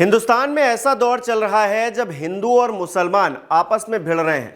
हिंदुस्तान में ऐसा दौर चल रहा है जब हिंदू और मुसलमान आपस में भिड़ रहे हैं।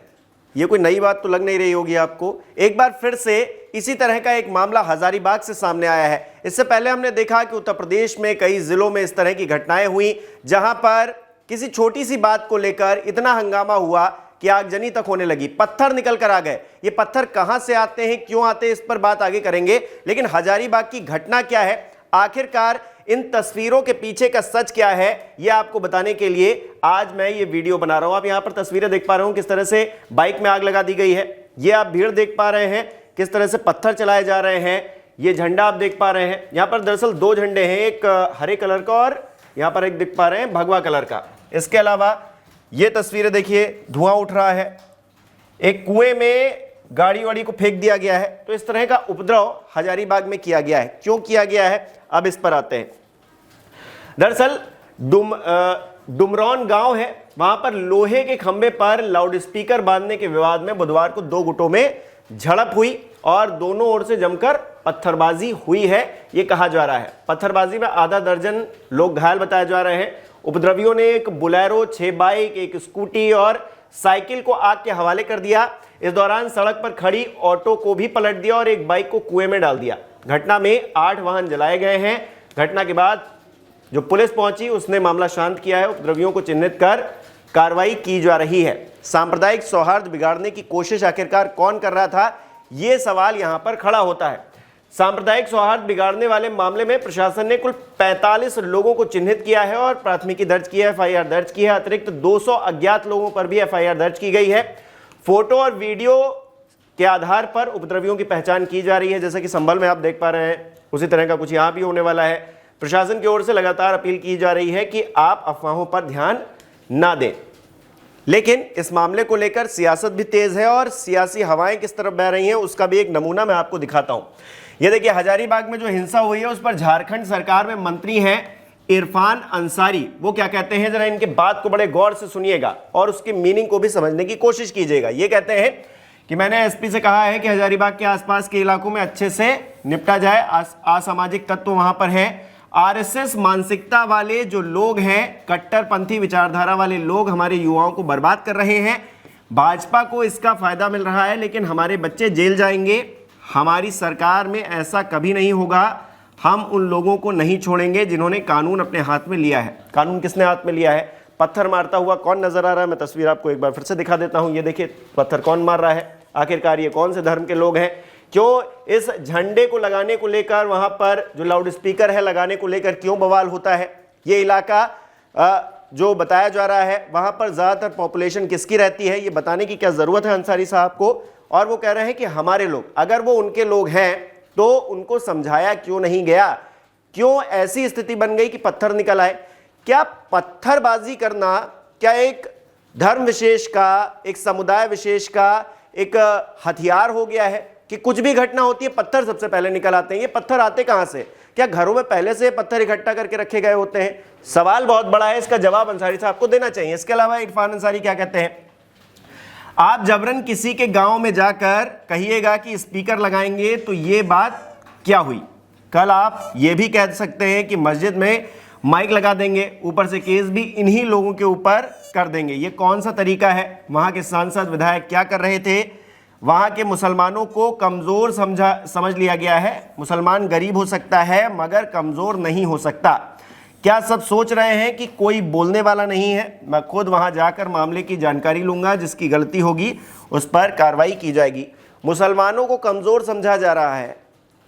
ये कोई नई बात तो लग नहीं रही होगी आपको। एक बार फिर से इसी तरह का एक मामला हजारीबाग से सामने आया है। इससे पहले हमने देखा कि उत्तर प्रदेश में कई जिलों में इस तरह की घटनाएं हुई जहां पर किसी छोटी सी बात को लेकर इतना हंगामा हुआ कि आगजनी तक होने लगी, पत्थर निकल कर आ गए। ये पत्थर कहां से आते हैं, क्यों आते हैं, इस पर बात आगे करेंगे। लेकिन हजारीबाग की घटना क्या है, आखिरकार इन तस्वीरों के पीछे का सच क्या है, यह आपको बताने के लिए आज मैं ये वीडियो बना रहा हूं। आप यहां पर तस्वीरें देख पा रहे हो किस तरह से बाइक में आग लगा दी गई है। ये आप भीड़ देख पा रहे हैं, किस तरह से पत्थर चलाए जा रहे हैं। ये झंडा आप देख पा रहे हैं। यहां पर दरअसल दो झंडे हैं, एक हरे कलर का और यहां पर एक दिख पा रहे हैं भगवा कलर का। इसके अलावा ये तस्वीरें देखिए, धुआं उठ रहा है, एक कुएं में गाड़ी वाड़ी को फेंक दिया गया है। तो इस तरह का उपद्रव हजारीबाग में किया गया है। क्यों किया गया है, अब इस पर आते हैं। दरअसल डुमरौन गांव है, वहां पर लोहे के खंबे पर लाउडस्पीकर बांधने के विवाद में बुधवार को दो गुटों में झड़प हुई और दोनों ओर से जमकर पत्थरबाजी हुई है, यह कहा जा रहा है। पत्थरबाजी में आधा दर्जन लोग घायल बताए जा रहे हैं। उपद्रवियों ने एक बुलेरो, 6 बाइक, एक स्कूटी और साइकिल को आग के हवाले कर दिया। इस दौरान सड़क पर खड़ी ऑटो को भी पलट दिया और एक बाइक को कुएं में डाल दिया। घटना में 8 वाहन जलाए गए हैं। घटना के बाद जो पुलिस पहुंची उसने मामला शांत किया है। उपद्रवियों को चिन्हित कर कार्रवाई की जा रही है। सांप्रदायिक सौहार्द बिगाड़ने की कोशिश आखिरकार कौन कर रहा था, यह सवाल यहां पर खड़ा होता है। सांप्रदायिक सौहार्द बिगाड़ने वाले मामले में प्रशासन ने कुल 45 लोगों को चिन्हित किया है और प्राथमिकी दर्ज की है, एफआईआर दर्ज की है। अतिरिक्त 200 अज्ञात लोगों पर भी एफआईआर दर्ज की गई है। फोटो और वीडियो के आधार पर उपद्रवियों की पहचान की जा रही है। जैसा कि संभल में आप देख पा रहे हैं, उसी तरह का कुछ यहां भी होने वाला है। प्रशासन की ओर से लगातार अपील की जा रही है कि आप अफवाहों पर ध्यान ना दें। लेकिन इस मामले को लेकर सियासत भी तेज है और सियासी हवाएं किस तरफ बह रही हैं उसका भी एक नमूना मैं आपको दिखाता हूं। यह देखिए, हजारीबाग में जो हिंसा हुई है उस पर झारखंड सरकार में मंत्री हैं इरफान अंसारी। वो क्या कहते हैं, जरा इनके बात को बड़े गौर से सुनिएगा और उसकी मीनिंग को भी समझने की कोशिश कीजिएगा। ये कहते हैं कि मैंने एसपी से कहा है कि हजारीबाग के आसपास के इलाकों में अच्छे से निपटा जाए। असामाजिक तत्व वहां पर हैं, आरएसएस मानसिकता वाले जो लोग हैं, कट्टरपंथी विचारधारा वाले लोग हमारे युवाओं को बर्बाद कर रहे हैं। भाजपा को इसका फायदा मिल रहा है, लेकिन हमारे बच्चे जेल जाएंगे। हमारी सरकार में ऐसा कभी नहीं होगा। हम उन लोगों को नहीं छोड़ेंगे जिन्होंने कानून अपने हाथ में लिया है। कानून किसने हाथ में लिया है, पत्थर मारता हुआ कौन नजर आ रहा है, मैं तस्वीर आपको एक बार फिर से दिखा देता हूं। ये देखिए, पत्थर कौन मार रहा है, आखिरकार ये कौन से धर्म के लोग हैं। क्यों इस झंडे को लगाने को लेकर, वहां पर जो लाउड स्पीकर है लगाने को लेकर क्यों बवाल होता है। ये इलाका जो बताया जा रहा है वहां पर ज्यादातर पॉपुलेशन किसकी रहती है, ये बताने की क्या जरूरत है अंसारी साहब को। और वो कह रहे हैं कि हमारे लोग, अगर वो उनके लोग हैं तो उनको समझाया क्यों नहीं गया, क्यों ऐसी स्थिति बन गई कि पत्थर निकल आए। क्या पत्थरबाजी करना क्या एक धर्म विशेष का, एक समुदाय विशेष का एक हथियार हो गया है कि कुछ भी घटना होती है पत्थर सबसे पहले निकल आते हैं। ये पत्थर आते कहां से, क्या घरों में पहले से पत्थर इकट्ठा करके रखे गए होते हैं। सवाल बहुत बड़ा है, इसका जवाब अंसारी साहब को देना चाहिए। इसके अलावा इरफान अंसारी क्या कहते हैं, आप जबरन किसी के गांव में जाकर कहिएगा कि स्पीकर लगाएंगे तो ये बात क्या हुई। कल आप ये भी कह सकते हैं कि मस्जिद में माइक लगा देंगे, ऊपर से केस भी इन्हीं लोगों के ऊपर कर देंगे। ये कौन सा तरीका है। वहां के सांसद विधायक क्या कर रहे थे, वहां के मुसलमानों को कमजोर समझ लिया गया है। मुसलमान गरीब हो सकता है मगर कमजोर नहीं हो सकता। क्या सब सोच रहे हैं कि कोई बोलने वाला नहीं है। मैं खुद वहां जाकर मामले की जानकारी लूंगा, जिसकी गलती होगी उस पर कार्रवाई की जाएगी। मुसलमानों को कमजोर समझा जा रहा है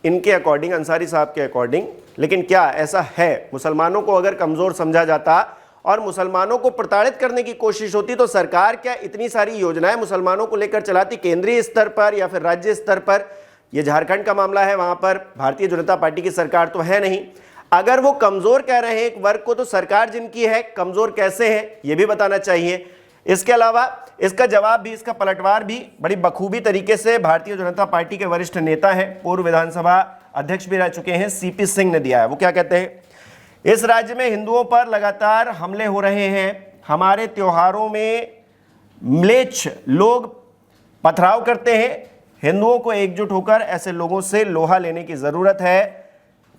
इनके अकॉर्डिंग, अंसारी साहब के अकॉर्डिंग। लेकिन क्या ऐसा है, मुसलमानों को अगर कमजोर समझा जाता और मुसलमानों को प्रताड़ित करने की कोशिश होती तो सरकार क्या इतनी सारी योजनाएं मुसलमानों को लेकर चलाती, केंद्रीय स्तर पर या फिर राज्य स्तर पर। यह झारखंड का मामला है, वहां पर भारतीय जनता पार्टी की सरकार तो है नहीं। अगर वो कमजोर कह रहे हैं एक वर्ग को, तो सरकार जिनकी है कमजोर कैसे है, यह भी बताना चाहिए। इसके अलावा इसका जवाब भी, इसका पलटवार भी बड़ी बखूबी तरीके से भारतीय जनता पार्टी के वरिष्ठ नेता हैं, पूर्व विधानसभा अध्यक्ष भी रह चुके हैं, सीपी सिंह ने दिया है। वो क्या कहते हैं, इस राज्य में हिंदुओं पर लगातार हमले हो रहे हैं। हमारे त्योहारों में म्लेच्छ लोग पथराव करते हैं। हिंदुओं को एकजुट होकर ऐसे लोगों से लोहा लेने की जरूरत है।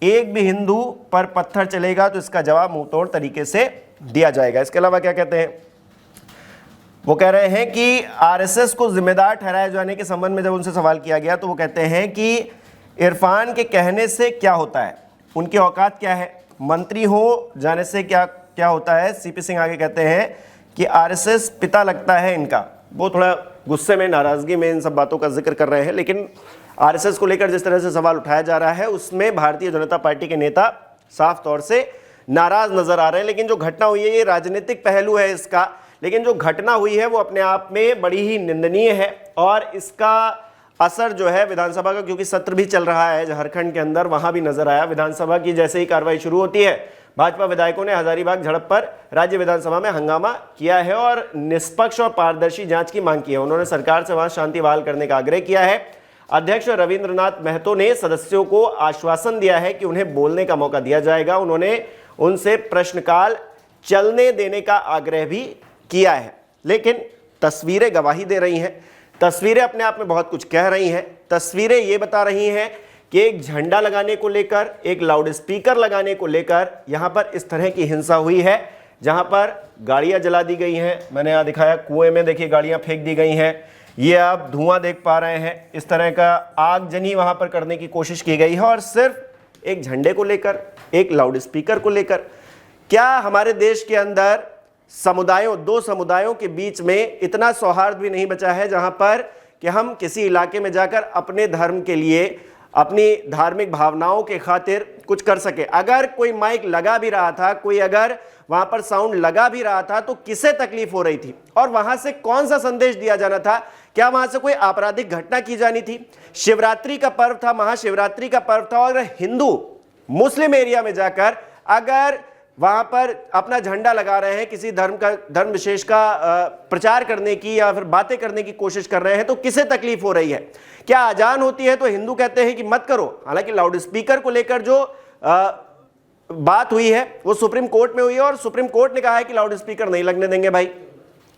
एक भी हिंदू पर पत्थर चलेगा तो इसका जवाब मुंहतोड़ तरीके से दिया जाएगा। इसके अलावा क्या कहते हैं, वो कह रहे हैं कि आरएसएस को जिम्मेदार ठहराए जाने के संबंध में जब उनसे सवाल किया गया तो वो कहते हैं कि इरफान के कहने से क्या होता है, उनकी औकात क्या है, मंत्री हो जाने से क्या क्या होता है। सीपी सिंह आगे कहते हैं कि आरएसएस पिता लगता है इनका। वो थोड़ा गुस्से में, नाराजगी में इन सब बातों का जिक्र कर रहे हैं, लेकिन आरएसएस को लेकर जिस तरह से सवाल उठाया जा रहा है उसमें भारतीय जनता पार्टी के नेता साफ तौर से नाराज नजर आ रहे हैं। लेकिन जो घटना हुई है ये राजनीतिक पहलू है इसका, लेकिन जो घटना हुई है वो अपने आप में बड़ी ही निंदनीय है और इसका असर जो है विधानसभा का, क्योंकि सत्र भी चल रहा है झारखंड के अंदर, वहां भी नजर आया। विधानसभा की जैसे ही कार्रवाई शुरू होती है भाजपा विधायकों ने हजारीबाग झड़प पर राज्य विधानसभा में हंगामा किया है और निष्पक्ष और पारदर्शी जांच की मांग की है। उन्होंने सरकार से वहां शांति बहाल करने का आग्रह किया है। अध्यक्ष रविंद्रनाथ महतो ने सदस्यों को आश्वासन दिया है कि उन्हें बोलने का मौका दिया जाएगा। उन्होंने उनसे प्रश्नकाल चलने देने का आग्रह भी किया है, लेकिन तस्वीरें गवाही दे रही हैं। तस्वीरें अपने आप में बहुत कुछ कह रही हैं। तस्वीरें ये बता रही हैं कि एक झंडा लगाने को लेकर, एक लाउड स्पीकर लगाने को लेकर यहां पर इस तरह की हिंसा हुई है, जहां पर गाड़ियां जला दी गई हैं। मैंने यहां दिखाया, कुएं में देखिए गाड़ियां फेंक दी गई हैं। ये आप धुआं देख पा रहे हैं, इस तरह का आगजनी वहां पर करने की कोशिश की गई है और सिर्फ एक झंडे को लेकर, एक लाउड स्पीकर को लेकर। क्या हमारे देश के अंदर समुदायों, दो समुदायों के बीच में इतना सौहार्द भी नहीं बचा है जहां पर कि हम किसी इलाके में जाकर अपने धर्म के लिए, अपनी धार्मिक भावनाओं के खातिर कुछ कर सके? अगर कोई माइक लगा भी रहा था, कोई अगर वहां पर साउंड लगा भी रहा था तो किसे तकलीफ हो रही थी और वहां से कौन सा संदेश दिया जाना था? क्या वहां से कोई आपराधिक घटना की जानी थी? शिवरात्रि का पर्व था, महाशिवरात्रि का पर्व था, और हिंदू मुस्लिम एरिया में जाकर अगर वहां पर अपना झंडा लगा रहे हैं, किसी धर्म विशेष का प्रचार करने की या फिर बातें करने की कोशिश कर रहे हैं, तो किसे तकलीफ हो रही है? क्या अजान होती है तो हिंदू कहते हैं कि मत करो? हालांकि लाउड स्पीकर को लेकर जो बात हुई है वो सुप्रीम कोर्ट में हुई है और सुप्रीम कोर्ट ने कहा है कि लाउड स्पीकर नहीं लगने देंगे भाई।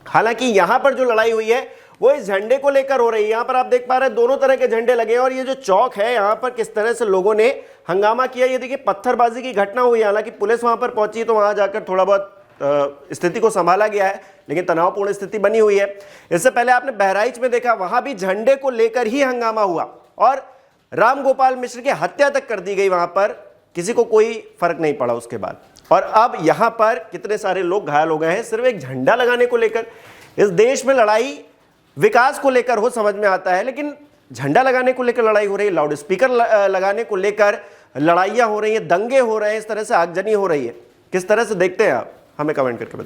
हालांकि यहां पर जो लड़ाई हुई है वो इस झंडे को लेकर हो रही है। यहां पर आप देख पा रहे हैं दोनों तरह के झंडे लगे हैं और ये जो चौक है यहां पर किस तरह से लोगों ने हंगामा किया। ये देखिए पत्थरबाजी की घटना हुई है। हालांकि पुलिस वहां पर पहुंची तो वहां जाकर थोड़ा बहुत स्थिति को संभाला गया है, लेकिन तनावपूर्ण स्थिति बनी हुई है। इससे पहले आपने बहराइच में देखा, वहां भी झंडे को लेकर ही हंगामा हुआ और राम गोपाल मिश्र की हत्या तक कर दी गई। वहां पर किसी को कोई फर्क नहीं पड़ा उसके बाद। और अब यहां पर कितने सारे लोग घायल हो गए हैं सिर्फ एक झंडा लगाने को लेकर। इस देश में लड़ाई विकास को लेकर हो, समझ में आता है, लेकिन झंडा लगाने को लेकर लड़ाई हो रही है, लाउड स्पीकर लगाने को लेकर लड़ाइयां हो रही हैं, दंगे हो रहे हैं, इस तरह से आगजनी हो रही है। किस तरह से देखते हैं आप? हमें कमेंट करके बताइए।